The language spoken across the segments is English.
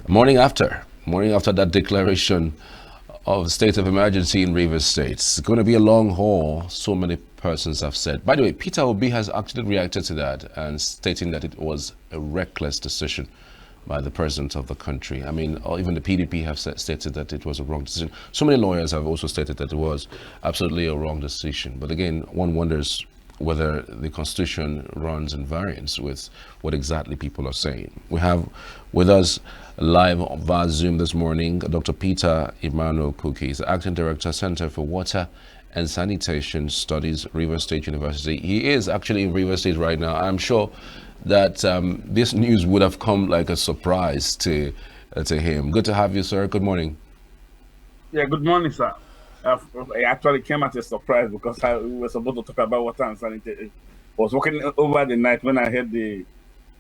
Morning after that declaration of state of emergency in Rivers State. It's going to be a long haul, so many persons have said. By the way, Peter Obi has actually reacted to that and stating that it was a reckless decision by the president of the country. I mean, or even the PDP have stated that it was a wrong decision. So many lawyers have also stated that it was absolutely a wrong decision. But again, one wonders whether the constitution runs in variance with what exactly people are saying. We have with us live via Zoom this morning Dr. Peter Emmanuel Cookey, is acting director, Center for Water and Sanitation Studies, Rivers State University. He is actually in Rivers State right now. I'm sure that this news would have come like a surprise to him. Good to have you, sir. Good morning. Yeah, good morning, sir. I actually came at a surprise because we were supposed to talk about water and sanitation. I was working over the night when I heard the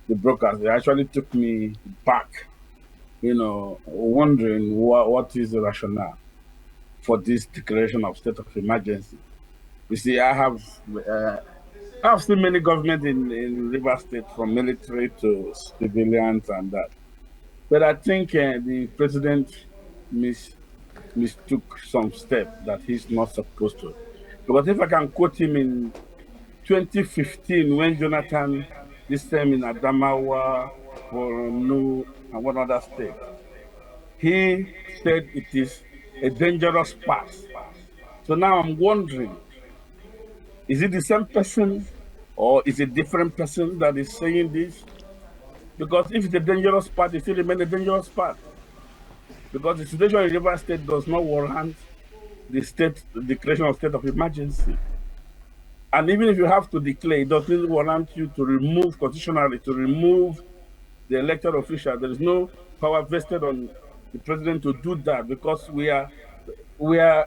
broadcast. It actually took me back, wondering what is the rationale for this declaration of state of emergency. You see, I've seen many governments in River State, from military to civilians and that. But I think the president mistook some step that he's not supposed to. Because if I can quote him in 2015, when Jonathan, this time in Adamawa, Borno, and one other state, he said it is a dangerous path. So now I'm wondering, is it the same person or is it a different person that is saying this? Because if it's a dangerous path, it still remains a dangerous path. Because the situation in River State does not warrant the declaration of state of emergency. And even if you have to declare, it doesn't warrant you to remove constitutionally, to remove the elected official. There is no power vested on the president to do that because we are a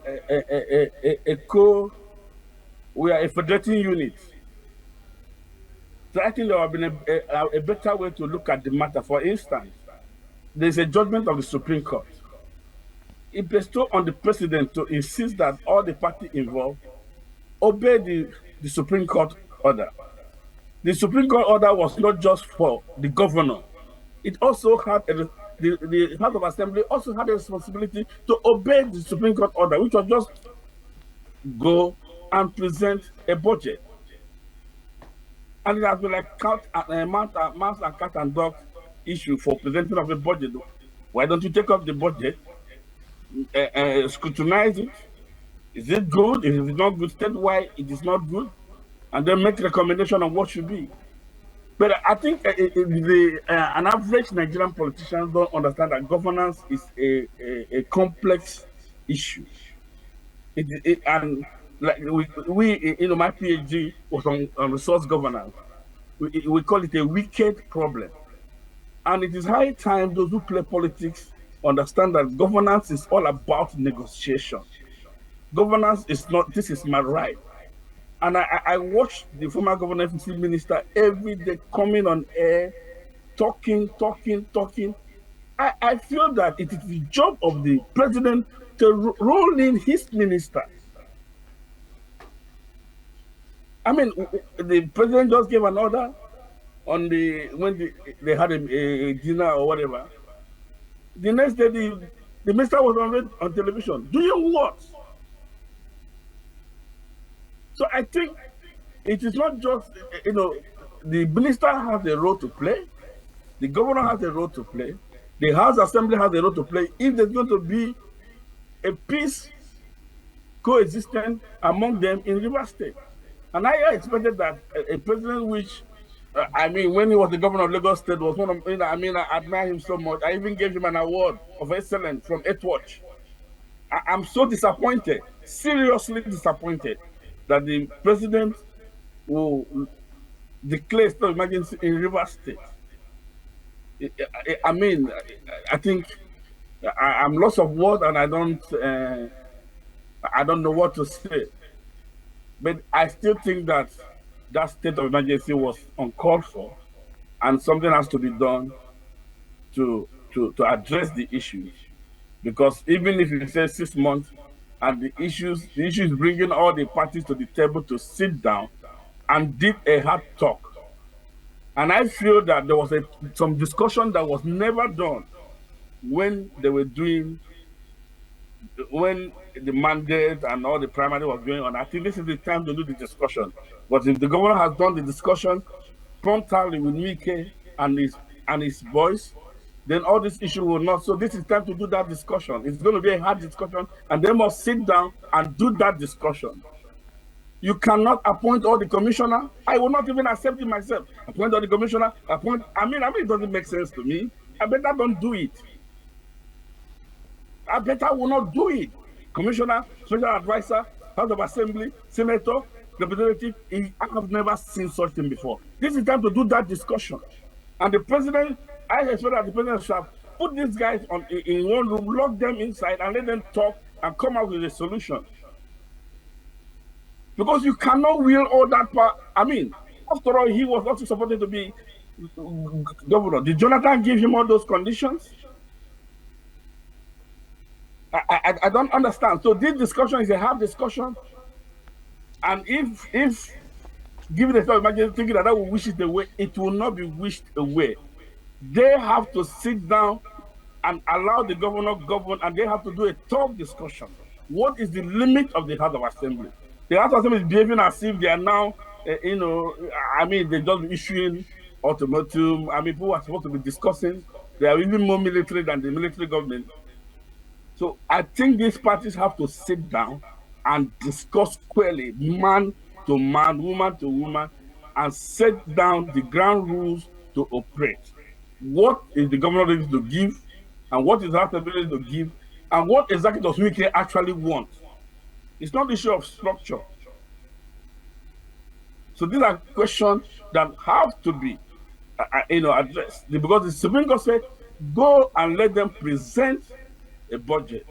federating unit. So I think there would have been a better way to look at the matter. For instance, there is a judgment of the Supreme Court. It bestowed on the president to insist that all the parties involved obey the Supreme Court order. The Supreme Court order was not just for the governor. It also had the House of Assembly also had a responsibility to obey the Supreme Court order, which was just go and present a budget. And it has been like mouse and cat and dog issue for presenting of a budget. Why don't you take up the budget, scrutinize it? Is it good? If it's not good, state why it is not good, and then make recommendation on what should be. But I think an average Nigerian politician don't understand that governance is a complex issue. And like my PhD was on resource governance. We call it a wicked problem. And it is high time those who play politics understand that governance is all about negotiation. Governance is not, this is my right. And I watch the former governor minister every day coming on air, talking. I feel that it is the job of the president to roll in his ministers. I mean, the president just gave an order on they had a dinner or whatever. The next day, the minister was on television doing what? So I think it is not just, the minister has a role to play, the governor has a role to play, the House Assembly has a role to play if there's going to be a peace coexistent among them in River State. And I expected that a president which, when he was the governor of Lagos State, was one of, I admire him so much. I even gave him an award of excellence from Earthwatch. I'm so disappointed, seriously disappointed, that the president will declare state of emergency in River State. I think I'm lost of words and I don't know what to say. But I still think that state of emergency was uncalled for, and something has to be done to address the issues. Because even if you say 6 months, and the issue is bringing all the parties to the table to sit down and did a hard talk. And I feel that there was some discussion that was never done when they were doing, when the mandate and all the primary was going on. I think this is the time to do the discussion. But if the governor has done the discussion promptly with Mike and his boys, then all this issue will not. So this is time to do that discussion. It's going to be a hard discussion, and they must sit down and do that discussion. You cannot appoint all the commissioner. I will not even accept it myself. Appoint all the commissioner. Appoint. I mean, it doesn't make sense to me. I better don't do it. I better will not do it. Commissioner, special advisor, House of Assembly, senator, representative. I have never seen such thing before. This is time to do that discussion. And the president, I expect that the president should have put these guys in one room, lock them inside, and let them talk and come up with a solution. Because you cannot wield all that power. I mean, after all, he was also supported to be governor. Did Jonathan give him all those conditions? I don't understand. So this discussion is a hard discussion. And if given the thought, imagine thinking that will wish it away, it will not be wished away. They have to sit down and allow the governor govern, and they have to do a tough discussion. What is the limit of the House of Assembly? The House of Assembly is behaving as if they are now, they're just issuing ultimatum. I mean, people are supposed to be discussing. They are even more military than the military government. So I think these parties have to sit down and discuss clearly, man to man, woman to woman, and set down the ground rules to operate. What is the governor ready to give, and what is the House ready to give, and what exactly does Wike actually want? It's not the issue of structure. So these are questions that have to be, addressed, because the Supreme Court said, go and let them present a budget.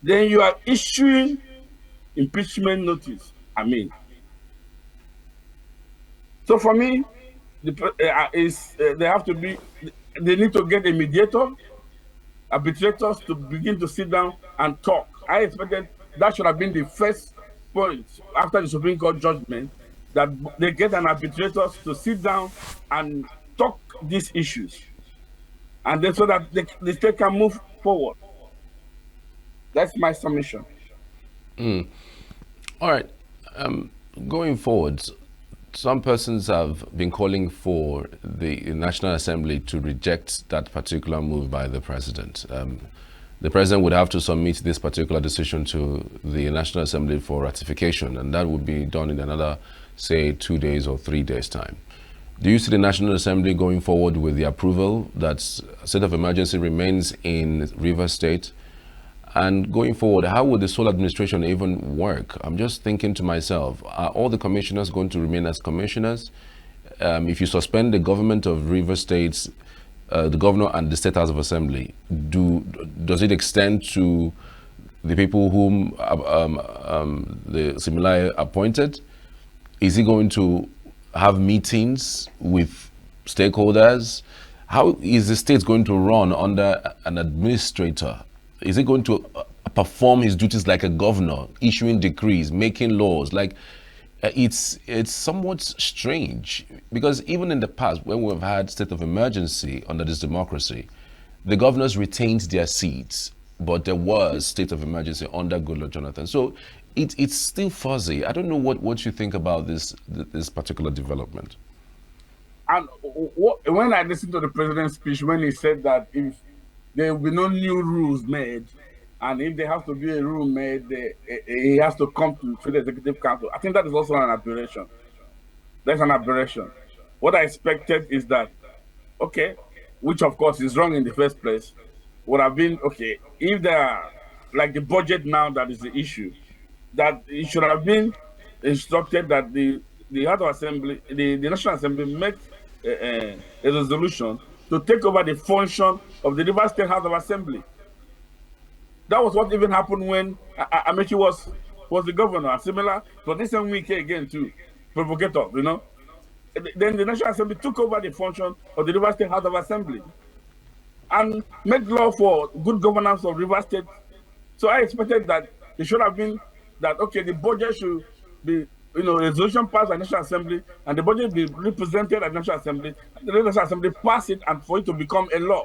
Then you are issuing impeachment notice. I mean, so for me, they need to get a mediator, arbitrators to begin to sit down and talk. I expected that should have been the first point after the Supreme Court judgment, that they get an arbitrator to sit down and talk these issues, and then so that the state can move forward. That's my submission. All right. Going forward, some persons have been calling for the National Assembly to reject that particular move by the president. The president would have to submit this particular decision to the National Assembly for ratification, and that would be done in another, say, 2 days or 3 days' time. Do you see the National Assembly going forward with the approval that state of emergency remains in Rivers State? And going forward, how would the sole administration even work? I'm just thinking to myself, are all the commissioners going to remain as commissioners? If you suspend the government of Rivers State, the governor and the State House of Assembly, does it extend to the people whom the Similai appointed? Is he going to have meetings with stakeholders? How is the state going to run under an administrator? Is he going to perform his duties like a governor, issuing decrees, making laws? Like, it's somewhat strange, because even in the past, when we've had state of emergency under this democracy, the governors retained their seats, but there was state of emergency under Goodluck Jonathan. So it's still fuzzy. I don't know what you think about this particular development. And when I listened to the president's speech, when he said that if there will be no new rules made, and if there has to be a rule made, he has to come to the Executive Council. I think that is also an aberration. That's an aberration. What I expected is that, okay, which of course is wrong in the first place, would have been, okay, if there are, like the budget now that is the issue, that it should have been instructed that the House of Assembly, the National Assembly, make a resolution to take over the function of the Rivers State House of Assembly. That was what even happened when Amechi was the governor. Similar for this same week again too, provocator, Then the National Assembly took over the function of the Rivers State House of Assembly and made law for good governance of Rivers State. So I expected that it should have been that, okay, the budget should be, resolution passed by the National Assembly, and the budget be represented at the National Assembly, and the National Assembly pass it, and for it to become a law.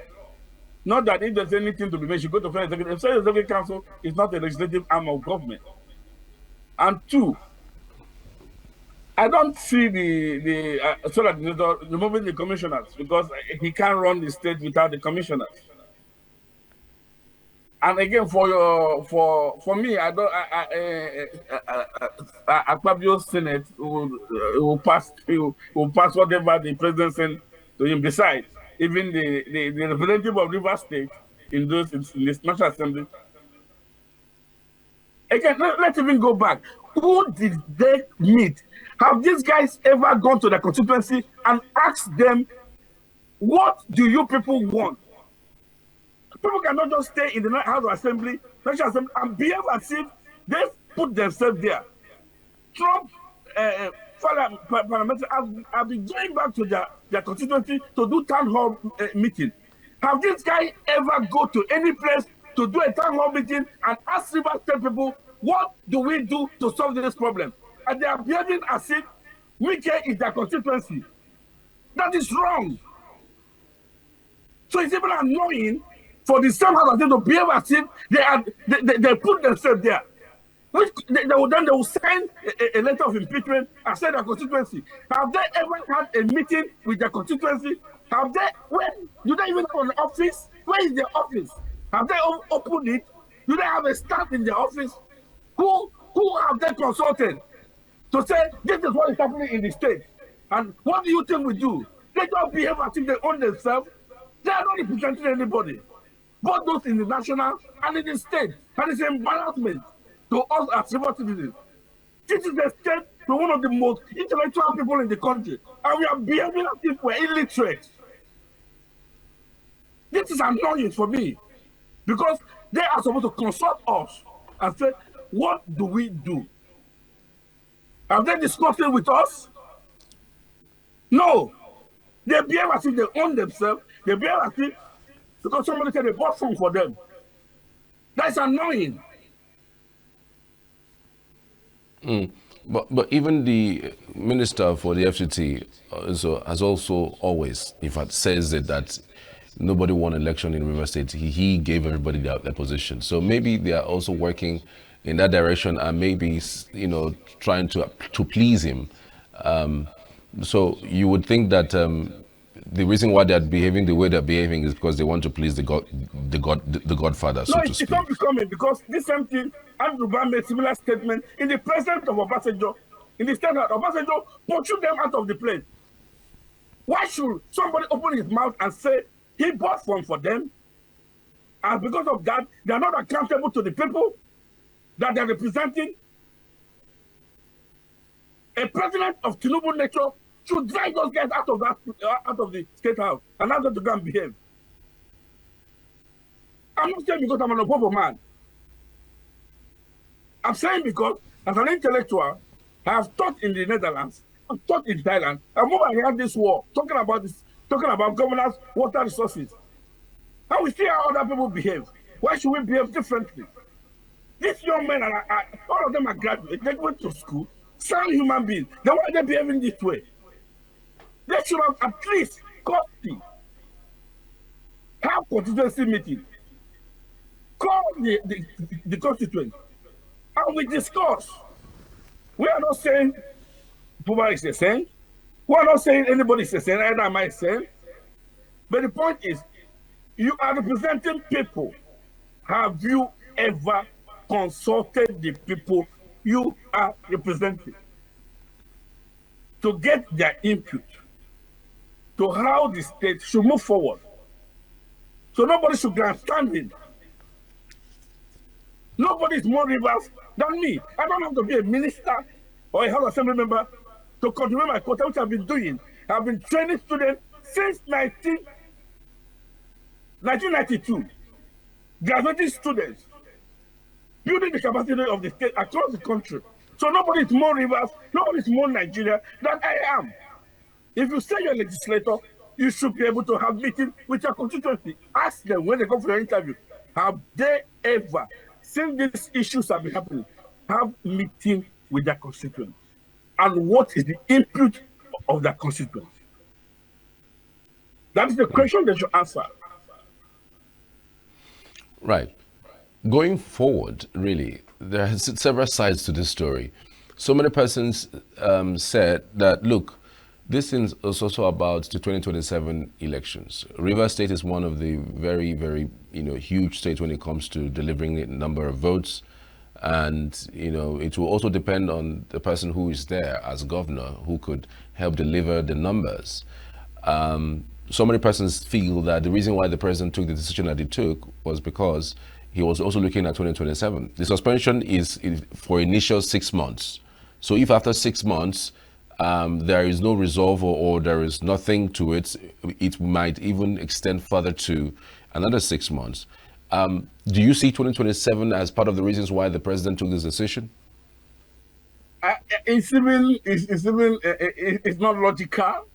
Not that if there's anything to be made, you go to Federal Executive. Federal Executive Council is not a legislative arm of government. And two, I don't see the solar administrator removing the commissioners because he can't run the state without the commissioners. And again, for me, I don't. Akpabio Senate will pass whatever the president sent to him. Besides, even the representative of River State in this National Assembly. Again, let's even go back. Who did they meet? Have these guys ever gone to the constituency and asked them, what do you people want? People cannot just stay in the House of Assembly, National Assembly, and behave as if they put themselves there. Trump parliamentary have been going back to their constituency to do town hall meeting. Have these guys ever go to any place to do a town hall meeting and ask River State people, what do we do to solve this problem? And they are behaving as if Wike is their constituency. That is wrong. So it's even annoying for the same House to behave as if they put themselves there. Which they will send a letter of impeachment and send their constituency. Have they ever had a meeting with their constituency? Have they, do they even have an office? Where is their office? Have they opened it? Do they have a staff in their office? Who have they consulted to say this is what is happening in the state? And what do you think we do? They don't behave as if they own themselves. They are not representing anybody, both those in the national and in the state. And it's an embarrassment to us as River citizens. This is the state to one of the most intellectual people in the country, and we are behaving as if we're illiterate. This is annoying for me because they are supposed to consult us and say, what do we do? Have they discussed it with us? No. They behave as if they own themselves. They behave as if because somebody said they bought phone for them. That's annoying. But even the minister for the FCT has also always, in fact, says that nobody won election in River State. He gave everybody their position. So maybe they are also working in that direction and maybe, trying to please him. So you would think that the reason why they're behaving the way they're behaving is because they want to please the Godfather, so to speak. No, it's not becoming because this same thing, Andrew Ban made similar statement in the presence of Obasanjo, in the state of Obasanjo, pursue them out of the place. Why should somebody open his mouth and say he bought phone for them? And because of that, they are not accountable to the people that they're representing. A president of Tinubu nature should drive those guys out of the state house and ask them to go and behave. I'm not saying because I'm an Opobo man. I'm saying because as an intellectual, I have taught in the Netherlands, I've taught in Thailand, and when I had this war, talking about governance, water resources. And we see how other people behave. Why should we behave differently? These young men, all of them are graduates, they went to school, sound human beings. Then why are they behaving this way? They should have at least have constituency meeting, call the constituent, and we discuss. We are not saying Puma is a saint. We are not saying anybody is a saint, either am I a saint. But the point is, you are representing people. Have you ever consulted the people you are representing to get their input to how the state should move forward? So nobody should grandstand it. Nobody is more rivers than me. I don't have to be a minister or a House Assembly member to contribute my quota, which I've been doing. I've been training students since 1992. Graduating students, building the capacity of the state across the country. So nobody is more rivers, nobody is more Nigeria than I am. If you say you're a legislator, you should be able to have meetings with your constituency. Ask them when they come for your interview, have they ever, since these issues have been happening, have meeting with their constituents? And what is the input of their constituents? That is the question they should answer. Right. Going forward, really, there are several sides to this story. So many persons said that, look, this is also about the 2027 elections. Rivers State is one of the very, very, huge states when it comes to delivering a number of votes. And, it will also depend on the person who is there as governor who could help deliver the numbers. So many persons feel that the reason why the president took the decision that he took was because he was also looking at 2027. The suspension is for initial 6 months. So if after 6 months there is no resolve or there is nothing to it, it might even extend further to another 6 months. Do you see 2027 as part of the reasons why the president took this decision? It's not logical.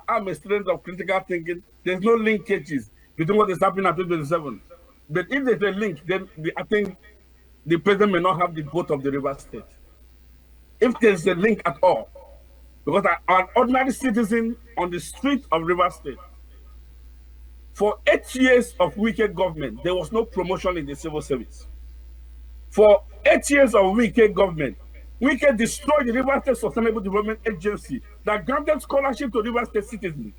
I'm a student of critical thinking. There's no linkages between what is happening at 2027. But if there's a link, then I think the president may not have the vote of the River State. If there's a link at all, because an ordinary citizen on the street of River State, for 8 years of wicked government, there was no promotion in the civil service. For 8 years of wicked government, Wike destroyed the River State Sustainable Development Agency that granted scholarship to River State citizens.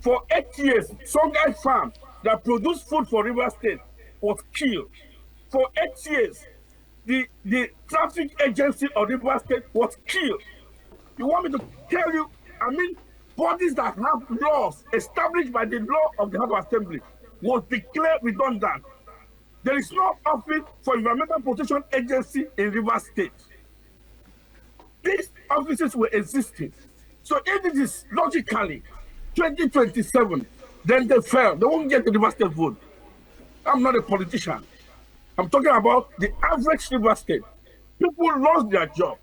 For 8 years, Songhai Farm that produced food for River State was killed. For 8 years, the traffic agency of River State was killed. You want me to tell you, bodies that have laws established by the law of the House of Assembly was declared redundant. There is no office for Environmental Protection Agency in River State. These offices were existing. So if it is logically 2027, then they fail. They won't get the River State vote. I'm not a politician. I'm talking about the average River State. People lost their job.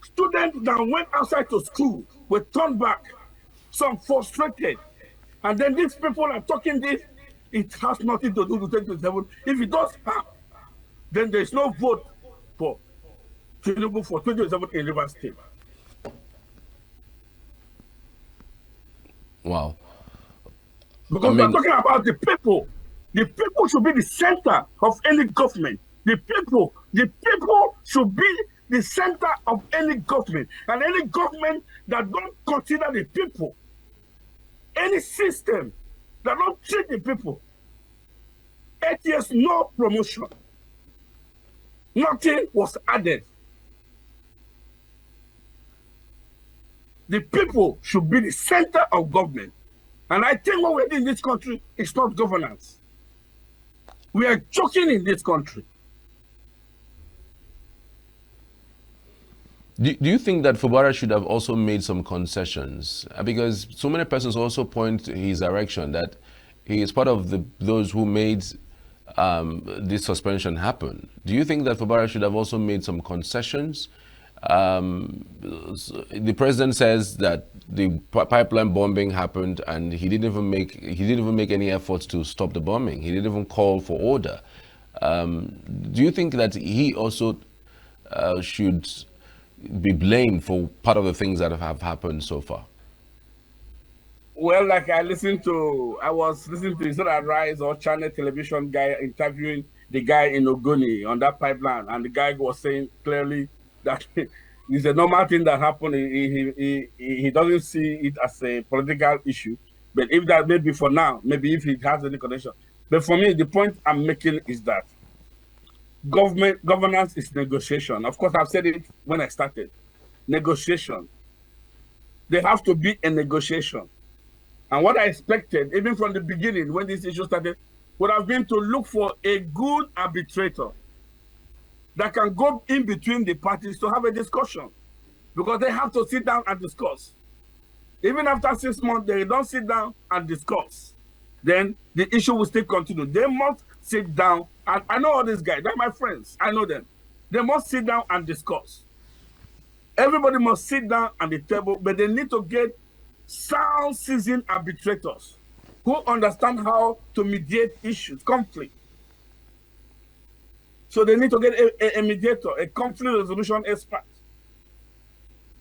Students that went outside to school were turned back. Some frustrated. And then these people are talking this. It has nothing to do with 2027. If it does have, then there's no vote for Tinubu for 2027 in River State. Wow. Because we're talking about the people. The people should be the center of any government. The people should be the center of any government. And any government that don't consider the people, any system that don't treat the people, 8 years, no promotion. Nothing was added. The people should be the center of government. And I think what we're doing in this country is not governance. We are joking in this country. Do you think that Fubara should have also made some concessions? Because so many persons also point his direction that he is part of those who made this suspension happen. Do you think that Fubara should have also made some concessions? The president says that the pipeline bombing happened, and he didn't even make any efforts to stop the bombing. He didn't even call for order. Do you think that he also should be blamed for part of the things that have happened so far? Well, like I was listening to Isra Rise or Channel Television guy interviewing the guy in Ogoni on that pipeline, and the guy was saying clearly that it's a normal thing that happened. He doesn't see it as a political issue. But if that maybe for now, maybe if it has any connection. But for me, the point I'm making is that governance is negotiation. Of course, I've said it when I started. Negotiation. There has to be a negotiation. And what I expected, even from the beginning, when this issue started, would have been to look for a good arbitrator that can go in between the parties to have a discussion, because they have to sit down and discuss. Even after 6 months, they don't sit down and discuss, then the issue will still continue. They must sit down, and I know all these guys, they're my friends, I know them. They must sit down and discuss. Everybody must sit down at the table, but they need to get sound, seasoned arbitrators who understand how to mediate issues, conflict. So they need to get a mediator, a conflict resolution expert.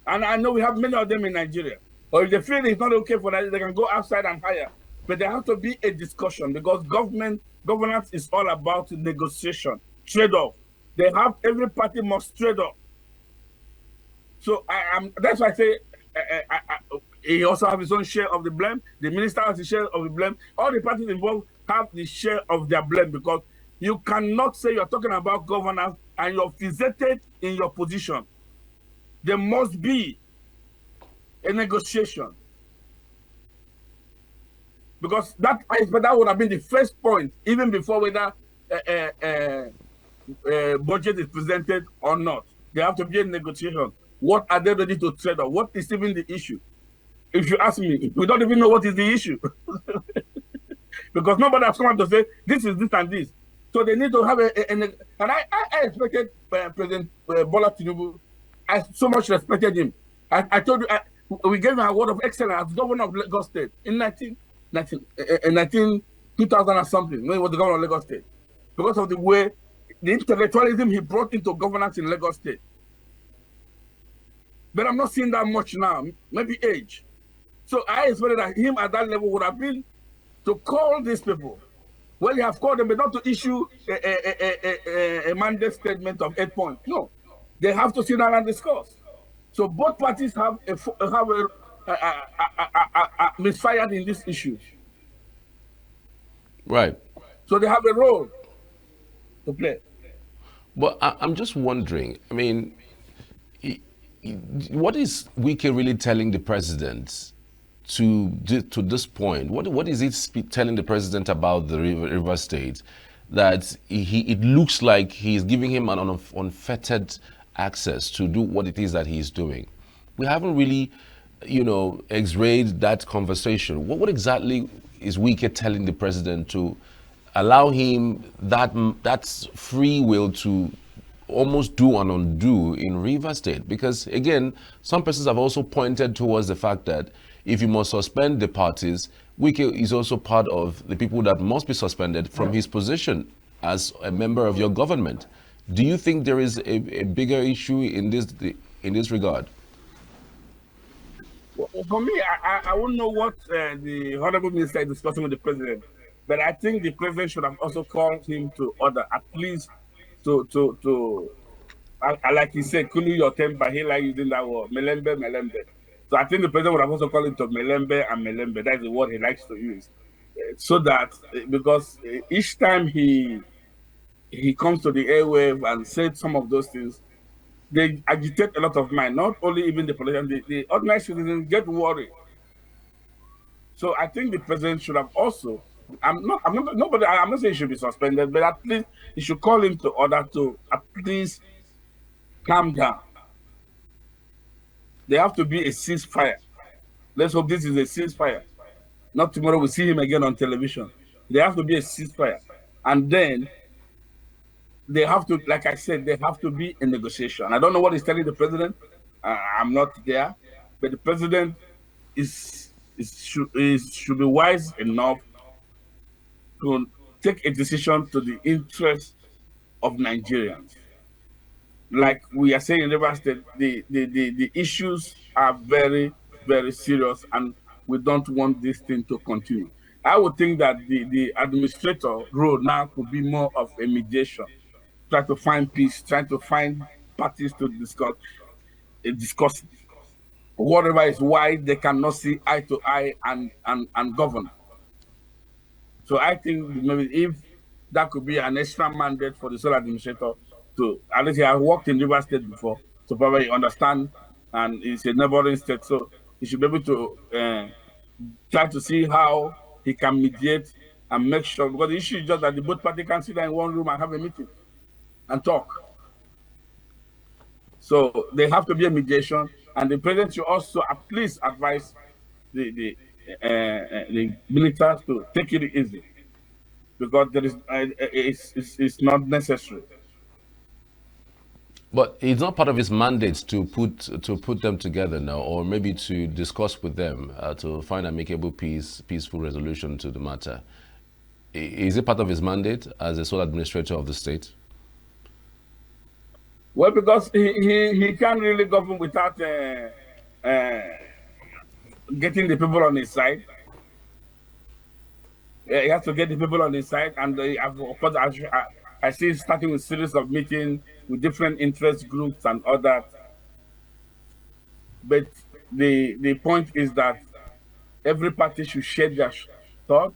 And I know we have many of them in Nigeria. Or if they feel it's not okay for that, they can go outside and hire but there has to be a discussion because governance is all about negotiation, trade-off. They have every party must trade off. So I am. That's why I say he also have his own share of the blame. The minister has his share of the blame. All the parties involved have the share of their blame because you cannot say you're talking about governance and you're fixated in your position. There must be a negotiation because that would have been the first point, even before whether budget is presented or not. There have to be a negotiation. What are they ready to trade on? What is even the issue? If you ask me, we don't even know what is the issue because nobody has come out to say this is this and this. So they need to have and I expected President Bola Tinubu. I so much respected him. I told you, we gave him a word of excellence as governor of Lagos State in 2000 or something, when he was the governor of Lagos State, because of the way, the intellectualism he brought into governance in Lagos State. But I'm not seeing that much now, maybe age. So I expected that him at that level would have been to call these people. Well, you have called them, but not to issue a mandate statement of 8 points. No, they have to sit down and discuss. So both parties have misfired in this issue. Right. So they have a role to play. But I'm just wondering, I mean, what is Wike really telling the president to this point? What is it telling the president about the River State that it looks like he's giving him an unfettered access to do what it is that he's doing? We haven't really, x-rayed that conversation. What exactly is Wike telling the president to allow him that's free will to almost do and undo in River State? Because again, some persons have also pointed towards the fact that if you must suspend the parties, Wike is also part of the people that must be suspended from his position as a member of your government. Do you think there is a bigger issue in this regard? Well, for me, I wouldn't know what the honorable minister is discussing with the president, but I think the president should have also called him to order, at least to like he said, cool your temper. He like using that word, melembe, melembe. So I think the president would have also called him to melembe and melembe. That's the word he likes to use. So that, because each time he comes to the airwave and said some of those things, they agitate a lot of mind, not only even the politicians, the ordinary citizens get worried. So I think the president should have also, I'm not saying he should be suspended, but at least he should call him to order to at least calm down. There have to be a ceasefire. Let's hope this is a ceasefire. Not tomorrow we see him again on television. There have to be a ceasefire. And then they have to, like I said, there have to be a negotiation. I don't know what he's telling the president. I'm not there. But the president should be wise enough to take a decision to the interest of Nigerians. Like we are saying in River State, the issues are very, very serious, and we don't want this thing to continue. I would think that the administrator role now could be more of a mediation, try to find peace, trying to find parties to discuss whatever is why they cannot see eye to eye and govern. So I think maybe if that could be an extra mandate for the sole administrator to, at least he has worked in River State before, to probably understand, and it's a neighboring state, so he should be able to try to see how he can mediate and make sure, because the issue is just that the both parties can sit in one room and have a meeting and talk. So they have to be a mediation, and the president should also at least advise the militants to take it easy, because there is it's not necessary. But it's not part of his mandate to put them together now, or maybe to discuss with them to find amicable peaceful resolution to the matter. Is it part of his mandate as a sole administrator of the state? Well, because he can't really govern without getting the people on his side. He has to get the people on his side, and of course, I see starting with series of meetings with different interest groups and all that. But the point is that every party should share their thought.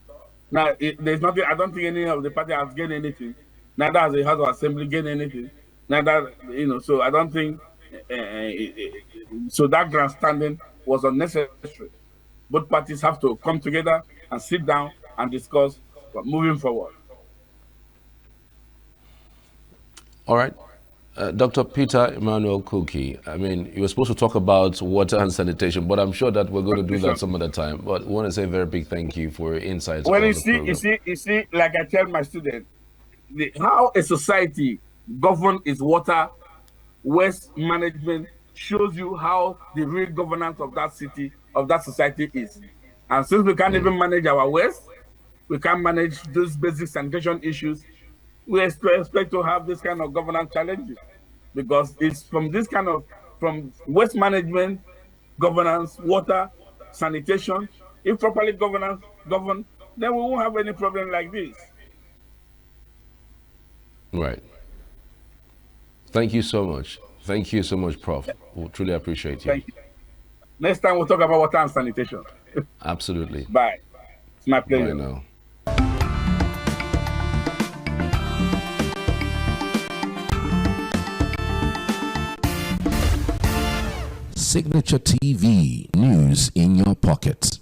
Now, there's nothing. I don't think any of the party has gained anything. Neither has the House of Assembly gained anything. Neither, So I don't think. So that grandstanding was unnecessary. Both parties have to come together and sit down and discuss moving forward. All right. Dr. Peter Emmanuel Cookey, I mean, you were supposed to talk about water and sanitation, but I'm sure that we're going to do that some other time. But we want to say a very big thank you for your insights Well, on the program. you see, like I tell my students, how a society govern its water waste management shows you how the real governance of that city, of that society is. And since we can't even manage our waste, we can't manage those basic sanitation issues, we expect to have this kind of governance challenges, because it's from waste management, governance, water, sanitation. If properly governed, then we won't have any problem like this. Right. Thank you so much. Thank you so much, Prof. We truly appreciate you. Thank you. Next time we'll talk about water and sanitation. Absolutely. Bye. It's my pleasure. Bye now. Signature TV, news in your pocket.